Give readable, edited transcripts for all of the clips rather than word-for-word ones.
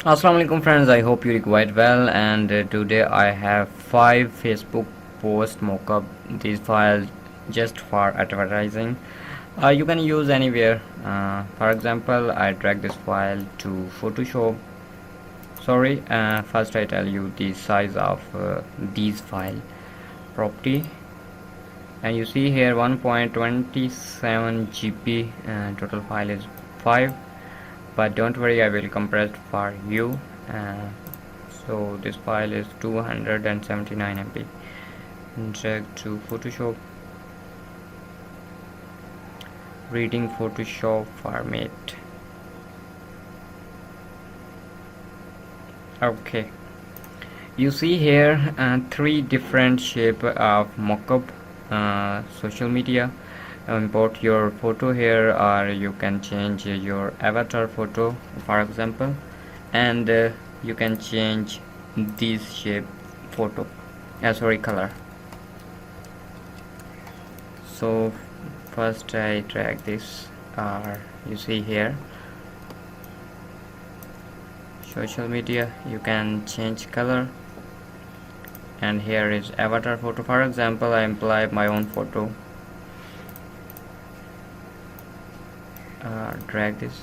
Assalamu alaikum friends, I hope you're quite well, and today I have 5 Facebook post mockup. These files just for advertising. You can use anywhere. For example, I drag this file to Photoshop. Sorry, first I tell you the size of these file property, and you see here 1.27 GB. Total file is 5, but don't worry, I will compress for you. So this file is 279 MB. Drag to Photoshop, reading Photoshop format. Okay, you see here 3 different shape of mockup. Social media, import your photo here, or you can change your avatar photo for example, and you can change this shape photo, color. So first I drag this, you see here social media, you can change color, and here is avatar photo. For example, I imply my own photo. Drag this,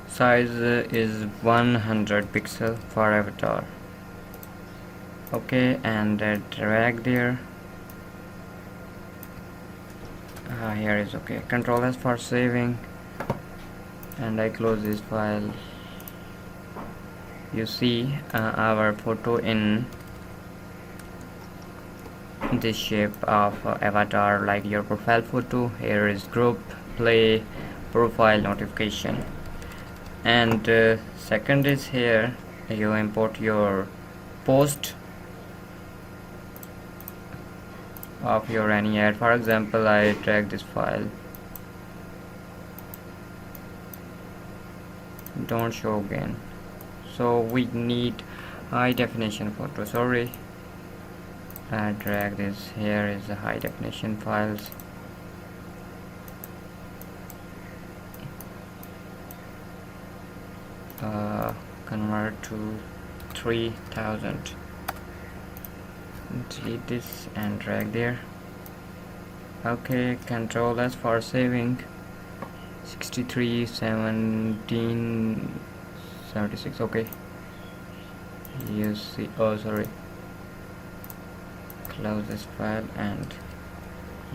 size is 100 pixel for avatar. Okay, and drag there. Here is okay. Control S for saving, and I close this file. You see our photo in this shape of avatar, like your profile photo. Here is group, play, profile, notification, and second is here you import your post of your any ad. For example, I drag this file, don't show again, so we need high definition photo. Sorry, I drag this. Here is the high definition files. Convert to 3000. Delete this and drag there. Okay, Control S for saving. 63 17 76. Okay, you see, oh sorry, close this file, and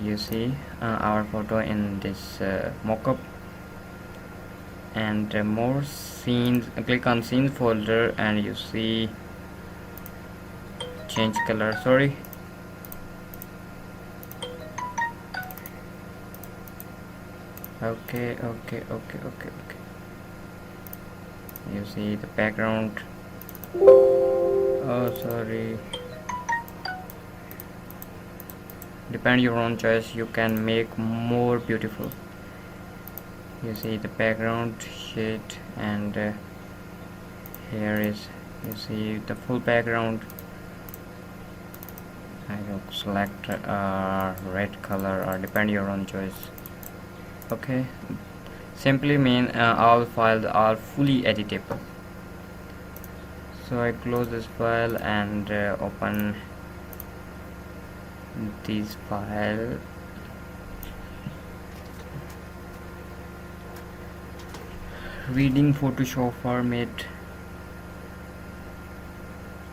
you see our photo in this mockup. And more scenes, click on scenes folder, and you see change color. Sorry, okay, you see the background. Oh sorry, depend your own choice, you can make more beautiful. You see the background shade, and here is, you see the full background. I will select red color, or depend your own choice. Okay, simply mean all files are fully editable. So I close this file and open this file. Reading Photoshop format.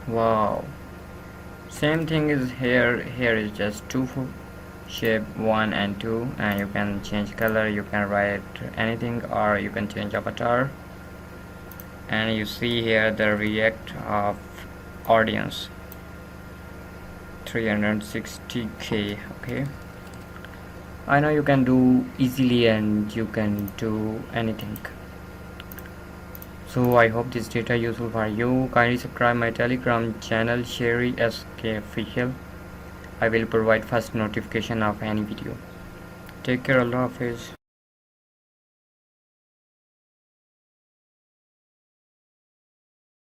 Wow, same thing is here. Here is just two shape 1 and 2, and you can change color, you can write anything, or you can change avatar. And you see here the react of audience 360k. okay, I know you can do easily, and you can do anything. So I hope this data useful for you. Kindly subscribe my Telegram channel, Sheri SK Official. I will provide first notification of any video. Take care, Allah Hafiz.